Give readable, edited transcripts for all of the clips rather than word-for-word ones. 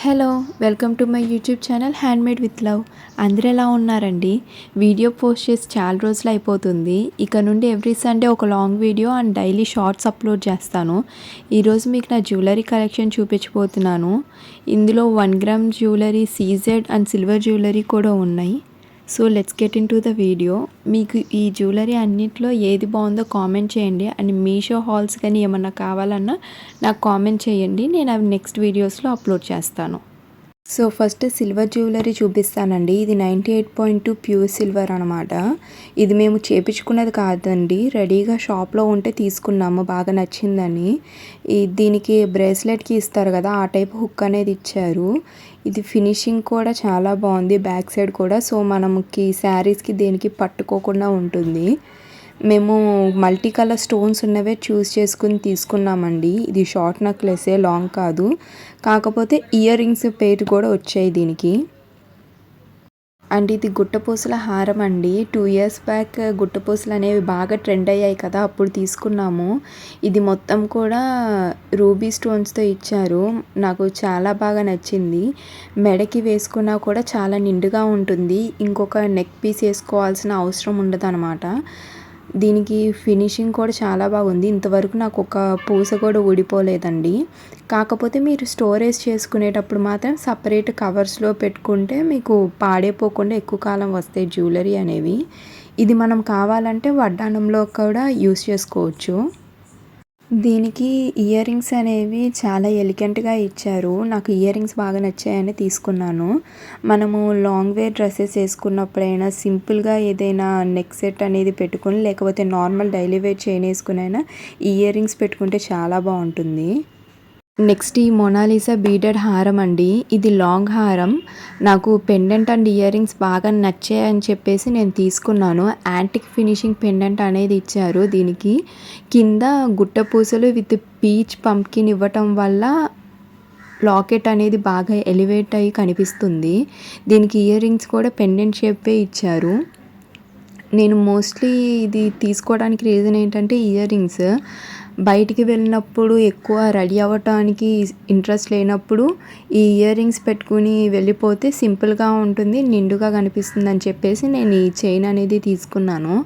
Hello welcome to my YouTube channel handmade with love. అందరూ ఎలా ఉన్నారండి? వీడియో పోస్ట్ చేసి చాలా రోజులు అయిపోతుంది. ఇక నుండి ఎవ్రీ సండే ఒక long video and daily shorts upload చేస్తాను. ఈరోజు మీకు నా జ్యువెలరీ కలెక్షన్ చూపించబోతున్నాను. ఇందులో 1 gram jewellery, CZ and silver jewellery కూడా ఉన్నాయి. So let's get into the video. మీకు ఈ జ్యువెలరీ అన్నిట్లో ఏది బాగుందో కామెంట్ చేయండి. అండ్ మీషో హాల్స్ కానీ ఏమన్నా కావాలన్నా నాకు కామెంట్ చేయండి. నేను అవి నెక్స్ట్ వీడియోస్లో అప్లోడ్ చేస్తాను. సో ఫస్ట్ సిల్వర్ జ్యువెలరీ చూపిస్తానండి. ఇది 98.2 ప్యూర్ సిల్వర్ అనమాట. ఇది మేము చేపించుకున్నది కాదండి, రెడీగా షాప్లో ఉంటే తీసుకున్నాము, బాగా నచ్చిందని. దీనికి బ్రేస్లెట్కి ఇస్తారు కదా, ఆ టైప్ హుక్ అనేది ఇచ్చారు. ఇది ఫినిషింగ్ కూడా చాలా బాగుంది, బ్యాక్ సైడ్ కూడా. సో మనకి శారీస్కి దేనికి పట్టుకోకుండా ఉంటుంది. మేము మల్టీ కలర్ స్టోన్స్ ఉన్నవే చూస్ చేసుకుని తీసుకున్నామండి. ఇది షార్ట్ నెక్లెసే, లాంగ్ కాదు. కాకపోతే ఇయర్ రింగ్స్ పెయిర్ కూడా వచ్చాయి దీనికి. అండ్ ఇది గుట్టపూసల హారం అండి. 2 ఇయర్స్ బ్యాక్ గుట్టపూసలు అనేవి బాగా ట్రెండ్ అయ్యాయి కదా, అప్పుడు తీసుకున్నాము. ఇది మొత్తం కూడా రూబీ స్టోన్స్తో ఇచ్చారు. నాకు చాలా బాగా నచ్చింది. మెడకి వేసుకున్నా కూడా చాలా నిండుగా ఉంటుంది. ఇంకొక నెక్ పీస్ వేసుకోవాల్సిన అవసరం ఉండదు అనమాట. దీనికి ఫినిషింగ్ కూడా చాలా బాగుంది. ఇంతవరకు నాకు ఒక పూస కూడా ఊడిపోలేదండి. కాకపోతే మీరు స్టోరేజ్ చేసుకునేటప్పుడు మాత్రం సపరేట్ కవర్స్లో పెట్టుకుంటే మీకు పాడైపోకుండా ఎక్కువ కాలం వస్తాయి జ్యువెలరీ అనేవి. ఇది మనం కావాలంటే వడ్డానంలో కూడా యూస్ చేసుకోవచ్చు. దీనికి ఇయర్ రింగ్స్ అనేవి చాలా ఎలిగెంట్గా ఇచ్చారు. నాకు ఇయర్ రింగ్స్ బాగా నచ్చాయని తీసుకున్నాను. మనము లాంగ్ వేర్ డ్రెస్సెస్ వేసుకున్నప్పుడైనా సింపుల్గా ఏదైనా నెక్ సెట్ అనేది పెట్టుకుని, లేకపోతే నార్మల్ డైలీ వేర్ చైన్ వేసుకునైనా ఇయర్ రింగ్స్ పెట్టుకుంటే చాలా బాగుంటుంది. నెక్స్ట్ ఈ మొనాలిసా బీడెడ్ హారం అండి. ఇది లాంగ్ హారం. నాకు పెండెంట్ అండ్ ఇయర్ రింగ్స్ బాగా నచ్చాయని చెప్పేసి నేను తీసుకున్నాను. యాంటిక్ ఫినిషింగ్ పెండెంట్ అనేది ఇచ్చారు. దీనికి కింద గుట్ట పూసలు విత్ పీచ్ పంప్కిన్ ఇవ్వటం వల్ల లాకెట్ అనేది బాగా ఎలివేట్ అయ్యి కనిపిస్తుంది. దీనికి ఇయర్ రింగ్స్ కూడా పెండెంట్ షేపే ఇచ్చారు. నేను మోస్ట్లీ ఇది తీసుకోవడానికి రీజన్ ఏంటంటే ఇయర్ రింగ్స్. బయటికి వెళ్ళినప్పుడు ఎక్కువ రెడీ అవ్వటానికి ఇంట్రెస్ట్ లేనప్పుడు ఈ ఇయర్ రింగ్స్ పెట్టుకుని వెళ్ళిపోతే సింపుల్గా ఉంటుంది, నిండుగా కనిపిస్తుంది అని చెప్పేసి నేను ఈ చైన్ అనేది తీసుకున్నాను.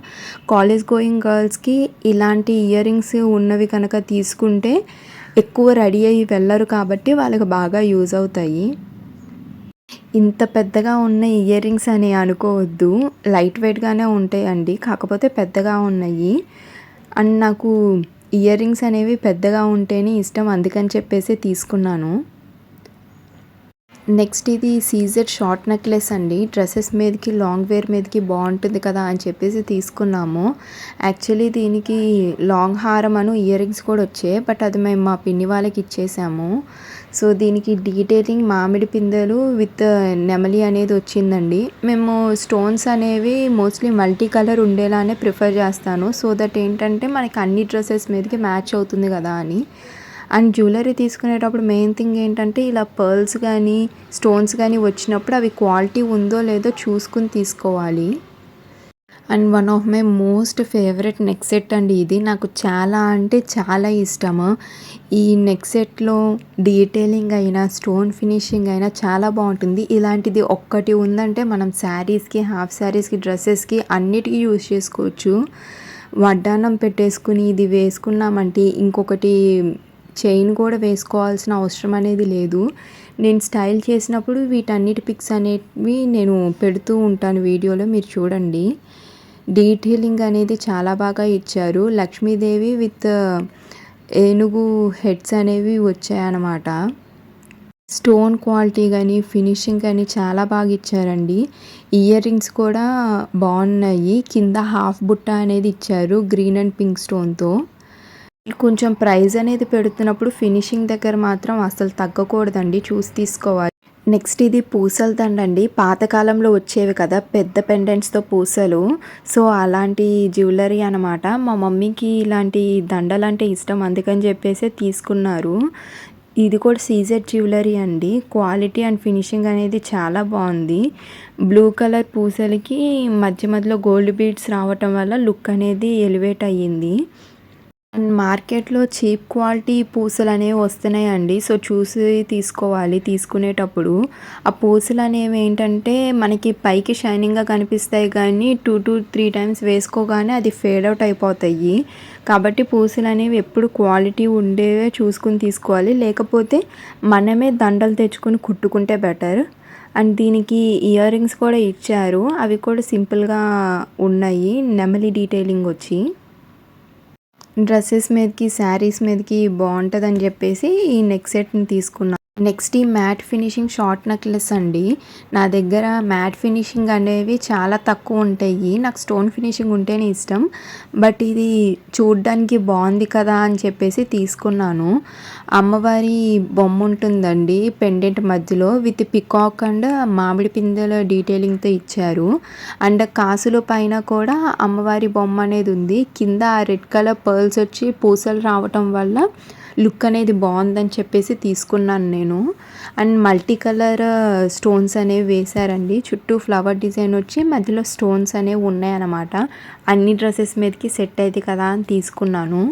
కాలేజ్ గోయింగ్ గర్ల్స్కి ఇలాంటి ఇయర్ రింగ్స్ ఉన్నవి కనుక తీసుకుంటే ఎక్కువ రెడీ అయ్యి వెళ్ళరు కాబట్టి వాళ్ళకి బాగా యూజ్ అవుతాయి. ఇంత పెద్దగా ఉన్న ఇయర్ రింగ్స్ అని అనుకోవద్దు, లైట్ వెయిట్గానే ఉంటాయండి, కాకపోతే పెద్దగా ఉన్నాయి. అండ్ నాకు ఇయర్ రింగ్స్ అనేవి పెద్దగా ఉంటేనే ఇష్టం, అందుకని చెప్పేసి తీసుకున్నాను. నెక్స్ట్ ఇది సీజెడ్ షార్ట్ నెక్లెస్ అండి. డ్రెస్సెస్ మీదకి, లాంగ్ వేర్ మీదకి బాగుంటుంది కదా అని చెప్పేసి తీసుకున్నాము. యాక్చువల్లీ దీనికి లాంగ్ హారం అను ఇయర్ రింగ్స్ కూడా వచ్చాయి, బట్ అది మేము మా పిన్ని వాళ్ళకి ఇచ్చేసాము. సో దీనికి డీటెయిలింగ్ మామిడి పిందెలు విత్ నెమలి అనేది వచ్చిందండి. మేము స్టోన్స్ అనేవి మోస్ట్లీ మల్టీ కలర్ ఉండేలానే ప్రిఫర్ చేస్తాను. సో దట్ ఏంటంటే మనకి అన్ని డ్రెస్సెస్ మీదకి మ్యాచ్ అవుతుంది కదా అని. అండ్ జ్యువెలరీ తీసుకునేటప్పుడు మెయిన్ థింగ్ ఏంటంటే ఇలా పర్ల్స్ కానీ స్టోన్స్ కానీ వచ్చినప్పుడు అవి క్వాలిటీ ఉందో లేదో చూసుకుని తీసుకోవాలి. And one of my most favourite neck set అండి ఇది. నాకు చాలా అంటే చాలా ఇష్టము. ఈ నెక్ సెట్లో డీటెయిలింగ్ అయినా, స్టోన్ ఫినిషింగ్ అయినా చాలా బాగుంటుంది. ఇలాంటిది ఒక్కటి ఉందంటే మనం శారీస్కి, హాఫ్ శారీస్కి, డ్రెస్సెస్కి అన్నిటికీ యూజ్ చేసుకోవచ్చు. వడ్డానం పెట్టేసుకుని ఇది వేసుకున్నామంటే ఇంకొకటి చైన్ కూడా వేసుకోవాల్సిన అవసరం అనేది లేదు. నేను స్టైల్ చేసినప్పుడు వీటన్నిటి పిక్స్ అనేవి నేను పెడుతూ ఉంటాను వీడియోలో, మీరు చూడండి. డీటెయిలింగ్ అనేది చాలా బాగా ఇచ్చారు. లక్ష్మీదేవి విత్ ఏనుగు హెడ్స్ అనేవి వచ్చాయన్నమాట. స్టోన్ క్వాలిటీ కానీ, ఫినిషింగ్ కానీ చాలా బాగా ఇచ్చారండి. ఇయర్ రింగ్స్ కూడా బాగున్నాయి. కింద హాఫ్ బుట్ట అనేది ఇచ్చారు గ్రీన్ అండ్ పింక్ స్టోన్తో. కొంచెం ప్రైస్ అనేది పెడుతున్నప్పుడు ఫినిషింగ్ దగ్గర మాత్రం అసలు తగ్గకూడదండి, చూసి తీసుకోవాలి. నెక్స్ట్ ఇది పూసల దండ అండి. పాతకాలంలో వచ్చేవి కదా పెద్ద పెండెంట్స్తో పూసలు. సో అలాంటి జ్యువెలరీ అనమాట. మా మమ్మీకి ఇలాంటి దండలు అంటే ఇష్టం, అందుకని చెప్పేసి తీసుకున్నారు. ఇది కూడా సీజెడ్ జ్యువెలరీ అండి. క్వాలిటీ అండ్ ఫినిషింగ్ అనేది చాలా బాగుంది. బ్లూ కలర్ పూసలకి మధ్య మధ్యలో గోల్డ్ బీడ్స్ రావటం వల్ల లుక్ అనేది ఎలివేట్ అయ్యింది. అండ్ మార్కెట్‌లో చీప్ క్వాలిటీ పూసలనేవి వస్తున్నాయండి. సో, చూసి తీసుకోవాలి తీసుకునేటప్పుడు. ఆ పూసలనేవేంటంటే మనకి పైకి షైనింగ్‌గా కనిపిస్తాయి గానీ 2-3 టైమ్స్ వేసుకోగానే అది ఫేడ్ అవుట్ అయిపోతాయి. కాబట్టి పూసలనేవి ఎప్పుడు క్వాలిటీ ఉండేవే చూసుకొని తీసుకోవాలి. లేకపోతే మనమే దండలు తెచ్చుకొని కుట్టుకుంటే బెటర్. అండ్ దీనికి ఇయర్ రింగ్స్ కూడా ఇచ్చారు. అవి కూడా సింపుల్‌గా ఉన్నాయి. నెమలి డీటెయిలింగ్ వచ్చి. డ్రెస్సెస్ మీదకి, శారీస్ మీదకి బావుంటదని జెప్పేసి ఈ నెక్ సెట్‌ని తీసుకున్నా. నెక్స్ట్ ఈ మ్యాట్ ఫినిషింగ్ షార్ట్ నెక్లెస్ అండి. నా దగ్గర మ్యాట్ ఫినిషింగ్ అనేవి చాలా తక్కువుంటాయి. నాకు స్టోన్ ఫినిషింగ్ ఉంటేనే ఇష్టం. బట్ ఇది చూడ్డానికి బావుంది కదా అని చెప్పేసి తీసుకున్నాను. అమ్మవారి బొమ్మ ఉంటుందండి పెండెంట్ మధ్యలో విత్ పికాక్ అండ్ మామిడి పిందెల డీటెయిలింగ్‌తో ఇచ్చారు. అండ్ కాసుల పైన కూడా అమ్మవారి బొమ్మ అనేది ఉంది. కింద ఆ రెడ్ కలర్ పర్ల్స్ వచ్చి పూసలు రావటం వల్ల లుక్ అనేది బాగుందని చెప్పేసి తీసుకున్నాను నేను. అండ్ మల్టీ కలర్ స్టోన్స్ అనేవి వేశారండి. చుట్టూ ఫ్లవర్ డిజైన్ వచ్చి మధ్యలో స్టోన్స్ అనేవి ఉన్నాయన్నమాట. అన్ని డ్రెస్సెస్ మీదకి సెట్ అయ్యేది కదా అని తీసుకున్నాను.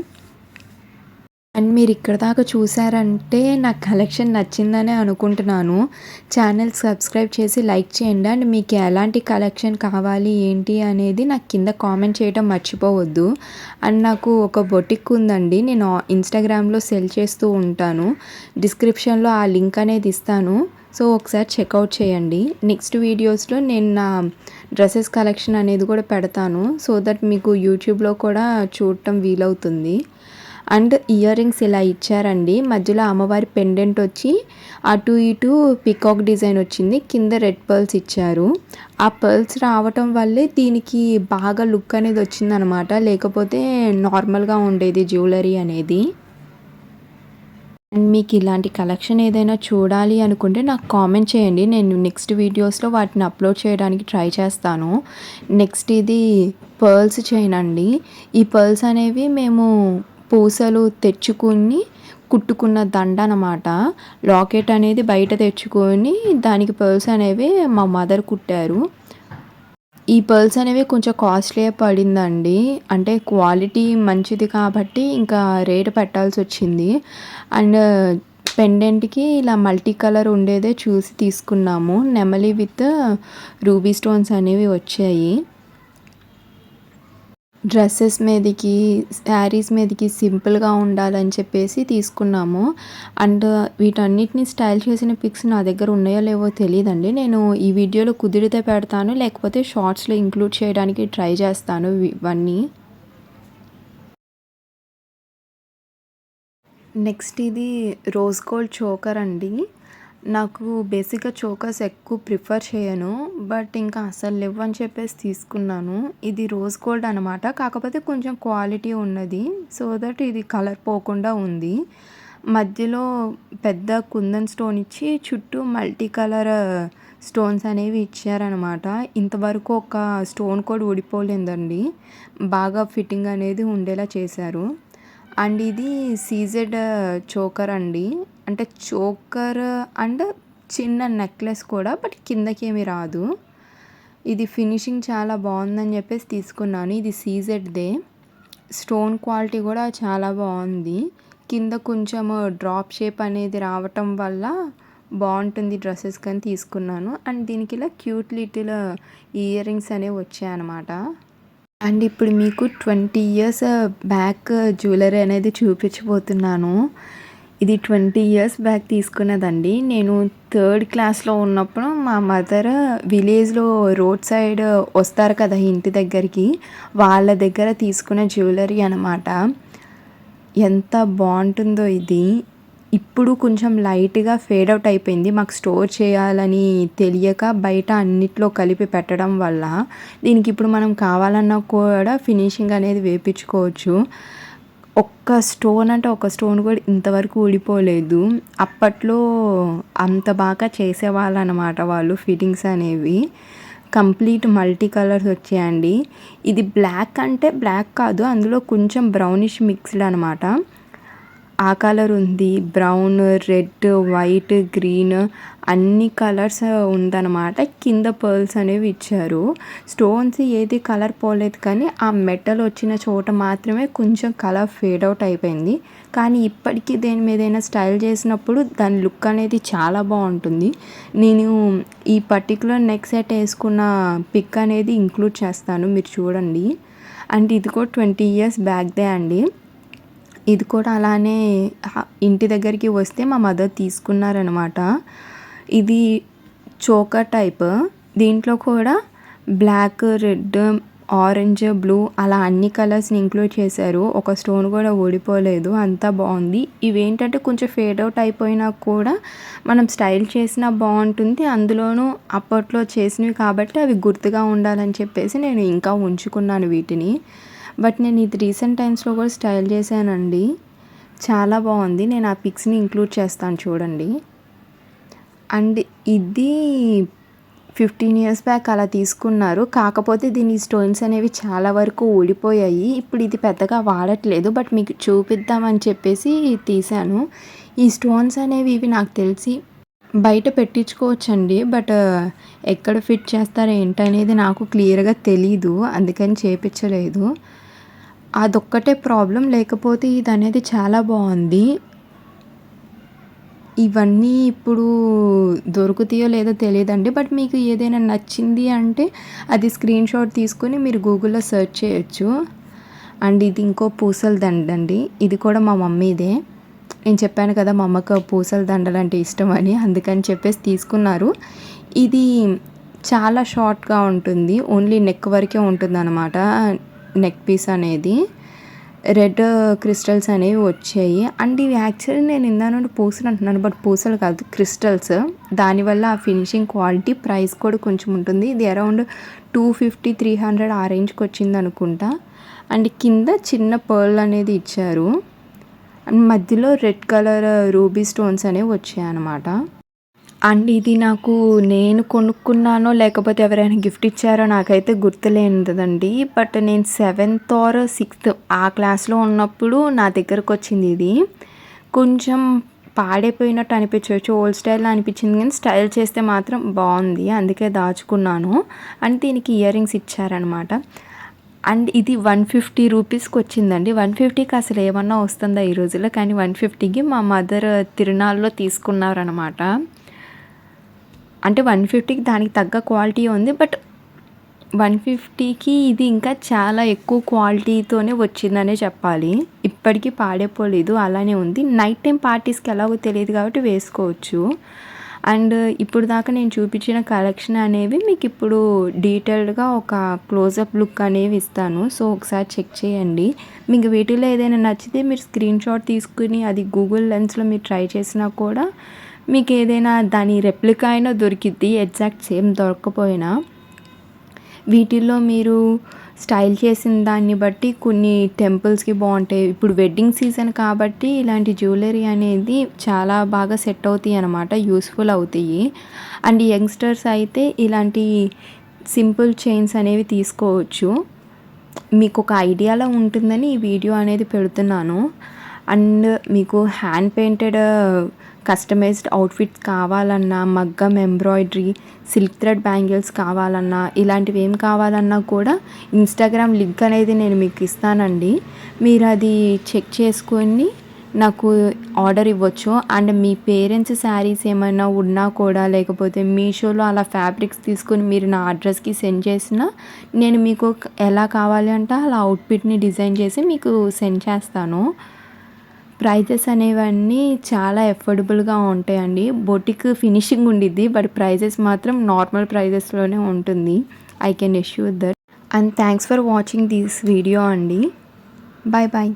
అండ్ మీరు ఇక్కడ దాకా చూసారంటే నా కలెక్షన్ నచ్చిందనే అనుకుంటున్నాను. ఛానల్ సబ్స్క్రైబ్ చేసి లైక్ చేయండి. అండ్ మీకు ఎలాంటి కలెక్షన్ కావాలి ఏంటి అనేది నాకు కింద కామెంట్ చేయడం మర్చిపోవద్దు. అండ్ నాకు ఒక బొటిక్ ఉందండి. నేను ఇన్స్టాగ్రామ్లో సెల్ చేస్తూ ఉంటాను. డిస్క్రిప్షన్లో ఆ లింక్ అనేది ఇస్తాను. సో ఒకసారి చెక్అవుట్ చేయండి. నెక్స్ట్ వీడియోస్లో నేను నా డ్రెస్సెస్ కలెక్షన్ అనేది కూడా పెడతాను. సో దట్ మీకు యూట్యూబ్లో కూడా చూడటం వీలవుతుంది. అండ్ ఇయర్ రింగ్స్ ఇలా ఇచ్చారండి. మధ్యలో అమ్మవారి పెండెంట్ వచ్చి అటు ఇటు పికాక్ డిజైన్ వచ్చింది. కింద రెడ్ పర్ల్స్ ఇచ్చారు. ఆ పర్ల్స్ రావటం వల్లే దీనికి బాగా లుక్ అనేది వచ్చిందనమాట. లేకపోతే నార్మల్గా ఉండేది జ్యువెలరీ అనేది. అండ్ మీకు ఇలాంటి కలెక్షన్ ఏదైనా చూడాలి అనుకుంటే నాకు కామెంట్ చేయండి. నేను నెక్స్ట్ వీడియోస్లో వాటిని అప్లోడ్ చేయడానికి ట్రై చేస్తాను. నెక్స్ట్ ఇది పర్ల్స్ చైన్ అండి. ఈ పర్ల్స్ అనేవి మేము పూసలు తెచ్చుకుని కుట్టుకున్న దండ అనమాట. లాకెట్ అనేది బయట తెచ్చుకొని దానికి పర్ల్స్ అనేవి మా మదర్ కుట్టారు. ఈ పర్ల్స్ అనేవి కొంచెం కాస్ట్లీయే పడిందండి. అంటే క్వాలిటీ మంచిది కాబట్టి ఇంకా రేట్ పెట్టాల్సి వచ్చింది. అండ్ పెండెంట్‌కి ఇలా మల్టీ కలర్ ఉండేదే చూసి తీసుకున్నాము. నెమలి విత్ రూబీ స్టోన్స్ అనేవి వచ్చాయి. డ్రెస్సెస్ మీదకి, శారీస్ మీదకి సింపుల్‌గా ఉండాలని చెప్పేసి తీసుకున్నాము. అండ్ వీటన్నిటిని స్టైల్ చేసిన పిక్స్ నా దగ్గర ఉన్నాయో లేవో తెలీదండి. నేను ఈ వీడియోలో కుదిరితే పెడతాను. లేకపోతే షార్ట్స్‌లో ఇంక్లూడ్ చేయడానికి ట్రై చేస్తాను ఇవన్నీ. నెక్స్ట్ ఇది రోజ్ గోల్డ్ చోకర్ అండి. నాకు బేసిక్‌గా చోకర్స్ ఎక్కువ ప్రిఫర్ చేయను. బట్ ఇంకా అసలు లేవని చెప్పేసి తీసుకున్నాను. ఇది రోజ్ గోల్డ్ అనమాట. కాకపోతే కొంచెం క్వాలిటీ ఉన్నది. సో దట్ ఇది కలర్ పోకుండా ఉంది. మధ్యలో పెద్ద కుందన్ స్టోన్ ఇచ్చి చుట్టూ మల్టీ కలర్ స్టోన్స్ అనేవి ఇచ్చారనమాట. ఇంతవరకు ఒక స్టోన్ కూడా ఊడిపోలేదండి. బాగా ఫిట్టింగ్ అనేది ఉండేలా చేశారు. అండ్ ఇది సీజెడ్ చోకర్ అండి. అంటే చోకర్ అండ్ చిన్న నెక్లెస్ కూడా బట్ కిందకేమి రాదు. ఇది ఫినిషింగ్ చాలా బాగుందని చెప్పేసి తీసుకున్నాను. ఇది సీజెడ్‌దే. స్టోన్ క్వాలిటీ కూడా చాలా బాగుంది. కింద కొంచెం డ్రాప్ షేప్ అనేది రావటం వల్ల బాగుంటుంది డ్రెస్సెస్‌కి అని తీసుకున్నాను. అండ్ దీనికి ఇలా క్యూట్ లిటిల్ ఇయర్ రింగ్స్ అనేవి వచ్చాయన్నమాట. అండ్ ఇప్పుడు మీకు 20 ఇయర్స్ బ్యాక్ జ్యువెలరీ అనేది చూపించబోతున్నాను. ఇది 20 ఇయర్స్ బ్యాక్ తీసుకున్నదండి. నేను థర్డ్ క్లాస్‌లో ఉన్నప్పుడు మా మదర్ విలేజ్‌లో రోడ్ సైడ్ వస్తారు కదా ఇంటి దగ్గరికి, వాళ్ళ దగ్గర తీసుకున్న జ్యువెలరీ అనమాట. ఎంత బాగుంటుందో ఇది. ఇప్పుడు కొంచెం లైట్‌గా ఫేడ్ అవుట్ అయిపోయింది. మాకు స్టోర్ చేయాలని తెలియక బయట అన్నిట్లో కలిపి పెట్టడం వల్ల దీనికి ఇప్పుడు మనం కావాలన్నా కూడా ఫినిషింగ్ అనేది వేపించుకోవచ్చు. ఒక్క స్టోన్ అంటే ఒక స్టోన్ కూడా ఇంతవరకు ఊడిపోలేదు. అప్పట్లో అంత బాగా చేసేవాళ్ళనమాట వాళ్ళు ఫిట్టింగ్స్ అనేవి. కంప్లీట్ మల్టీ కలర్స్ వచ్చాయండి. ఇది బ్లాక్ అంటే బ్లాక్ కాదు, అందులో కొంచెం బ్రౌనిష్ మిక్స్డ్ అనమాట. ఆ కలర్ ఉంది, బ్రౌన్, రెడ్, వైట్, గ్రీన్ అన్ని కలర్స్ ఉందన్నమాట. కింద పర్ల్స్ అనేవి ఇచ్చారు. స్టోన్స్ ఏది కలర్ పోలేదు, కానీ ఆ మెటల్ వచ్చిన చోట మాత్రమే కొంచెం కలర్ ఫేడ్ అవుట్ అయిపోయింది. కానీ ఇప్పటికీ దేని మీదైనా స్టైల్ చేసినప్పుడు దాని లుక్ అనేది చాలా బాగుంటుంది. నేను ఈ పర్టికులర్ నెక్ సెట్ వేసుకున్న పిక్ అనేది ఇంక్లూడ్ చేస్తాను, మీరు చూడండి. అండ్ ఇది కూడా 20 years బ్యాక్దే అండి. ఇది కూడా అలానే ఇంటి దగ్గరికి వస్తే మా మదర్ తీసుకున్నారనమాట. ఇది చోకర్ టైప్. దీంట్లో కూడా బ్లాక్, రెడ్, ఆరెంజ్, బ్లూ అలా అన్ని కలర్స్ని ఇంక్లూడ్ చేశారు. ఒక స్టోన్ కూడా ఊడిపోలేదు, అంతా బాగుంది. ఇవేంటంటే కొంచెం ఫేడ్ అవుట్ అయిపోయినా కూడా మనం స్టైల్ చేసినా బాగుంటుంది. అందులోనూ అప్పట్లో చేసినవి కాబట్టి అవి గుర్తుగా ఉండాలని చెప్పేసి నేను ఇంకా ఉంచుకున్నాను వీటిని. బట్ నేను ఇది రీసెంట్ టైమ్స్లో కూడా స్టైల్ చేశానండి, చాలా బాగుంది. నేను ఆ పిక్స్ని ఇంక్లూడ్ చేస్తాను చూడండి. అండ్ ఇది 15 years బ్యాక్ అలా తీసుకున్నారు. కాకపోతే దీని స్టోన్స్ అనేవి చాలా వరకు ఊడిపోయాయి. ఇప్పుడు ఇది పెద్దగా వాడట్లేదు, బట్ మీకు చూపిద్దామని చెప్పేసి తీశాను. ఈ స్టోన్స్ అనేవి ఇవి నాకు తెలిసి బయట పెట్టించుకోవచ్చండి, బట్ ఎక్కడ ఫిట్ చేస్తారో ఏంటనేది నాకు క్లియర్గా తెలీదు, అందుకని చేపించలేదు. అదొక్కటే ప్రాబ్లం, లేకపోతే ఇది అనేది చాలా బాగుంది. ఇవన్నీ ఇప్పుడు దొరుకుతాయో లేదో తెలియదండి, బట్ మీకు ఏదైనా నచ్చింది అంటే అది స్క్రీన్ షాట్ తీసుకొని మీరు గూగుల్లో సెర్చ్ చేయొచ్చు. అండ్ ఇది ఇంకో పూసల దండ అండి. ఇది కూడా మా మమ్మీదే. నేను చెప్పాను కదా మా అమ్మకు పూసల దండలు అంటే ఇష్టం అని, అందుకని చెప్పేసి తీసుకున్నారు. ఇది చాలా షార్ట్గా ఉంటుంది, ఓన్లీ నెక్ వరకే ఉంటుంది అనమాట. నెక్ పీస్ అనేది రెడ్ క్రిస్టల్స్ అనేవి వచ్చాయి. అండ్ ఇవి యాక్చువల్లీ నేను ఇందా నుండి పూసలు అంటున్నాను, బట్ పూసలు కాదు, క్రిస్టల్స్. దానివల్ల ఆ ఫినిషింగ్ క్వాలిటీ, ప్రైస్ కూడా కొంచెం ఉంటుంది. ఇది అరౌండ్ 250-300 ఆ రేంజ్కి వచ్చింది అనుకుంటా. అండ్ కింద చిన్న పర్ల్ అనేది ఇచ్చారు. అండ్ మధ్యలో రెడ్ కలర్ రూబీ స్టోన్స్ అనేవి వచ్చాయి అన్నమాట. అండ్ ఇది నాకు నేను కొనుక్కున్నానో లేకపోతే ఎవరైనా గిఫ్ట్ ఇచ్చారో నాకైతే గుర్తులేదండి, బట్ నేను 7th or 6th ఆ క్లాస్లో ఉన్నప్పుడు నా దగ్గరకు వచ్చింది. ఇది కొంచెం పాడైపోయినట్టు అనిపించవచ్చు, ఓల్డ్ స్టైల్లో అనిపించింది, కానీ స్టైల్ చేస్తే మాత్రం బాగుంది, అందుకే దాచుకున్నాను. అండ్ దీనికి ఇయర్ రింగ్స్ ఇచ్చారనమాట. అండ్ ఇది 150 రూపీస్కి వచ్చిందండి. 150కి అసలు ఏమన్నా వస్తుందా ఈ రోజుల్లో, కానీ 150కి మా మదర్ తిరునాళ్ళలో తీసుకున్నారనమాట. అంటే 150కి దానికి తగ్గ క్వాలిటీ ఉంది, బట్ 150కి ఇది ఇంకా చాలా ఎక్కువ క్వాలిటీతోనే వచ్చిందనే చెప్పాలి. ఇప్పటికీ పాడైపోలేదు, అలానే ఉంది. నైట్ టైం పార్టీస్కి ఎలాగో తెలియదు కాబట్టి వేసుకోవచ్చు. అండ్ ఇప్పుడు దాకా నేను చూపించిన కలెక్షన్ అనేవి మీకు ఇప్పుడు డీటెయిల్డ్గా ఒక క్లోజప్ లుక్ అనేవి ఇస్తాను, సో ఒకసారి చెక్ చేయండి. మీకు వీటిలో ఏదైనా నచ్చితే మీరు స్క్రీన్ షాట్ తీసుకుని అది గూగుల్ లెన్స్లో మీరు ట్రై చేసినా కూడా మీకు ఏదైనా దాని రెప్లికా అయినా దొరికిద్ది, ఎగ్జాక్ట్ సేమ్ దొరకకపోయినా. వీటిల్లో మీరు స్టైల్ చేసిన దాన్ని బట్టి కొన్ని టెంపుల్స్కి బాగుంటాయి. ఇప్పుడు వెడ్డింగ్ సీజన్ కాబట్టి ఇలాంటి జ్యువెలరీ అనేది చాలా బాగా సెట్ అవుతాయి అన్నమాట, యూస్ఫుల్ అవుతాయి. అండ్ యంగ్స్టర్స్ అయితే ఇలాంటి సింపుల్ చైన్స్ అనేవి తీసుకోవచ్చు. మీకు ఒక ఐడియాలో ఉంటుందని ఈ వీడియో అనేది పెడుతున్నాను. అండ్ మీకు హ్యాండ్ పెయింటెడ్ కస్టమైజ్డ్ అవుట్ఫిట్స్ కావాలన్నా, మగ్గం ఎంబ్రాయిడరీ, సిల్క్ థ్రెడ్ బ్యాంగిల్స్ కావాలన్నా, ఇలాంటివి ఏం కావాలన్నా కూడా ఇన్స్టాగ్రామ్ లింక్ అనేది నేను మీకు ఇస్తానండి. మీరు అది చెక్ చేసుకొని నాకు ఆర్డర్ ఇవ్వచ్చు. అండ్ మీ పేరెంట్స్ శారీస్ ఏమైనా ఉన్నా కూడా, లేకపోతే మీషోలో అలా ఫ్యాబ్రిక్స్ తీసుకొని మీరు నా అడ్రస్కి సెండ్ చేసినా నేను మీకు ఎలా కావాలి అంటే అలా అవుట్ఫిట్ని డిజైన్ చేసి మీకు సెండ్ చేస్తాను. ప్రైజెస్ అనేవన్నీ చాలా ఎఫోర్డబుల్గా ఉంటాయండి. బొటిక్ ఫినిషింగ్ ఉండిద్ది, బట్ ప్రైజెస్ మాత్రం నార్మల్ ప్రైజెస్లోనే ఉంటుంది. I can assure that. And thanks for watching this video అండి. Bye bye.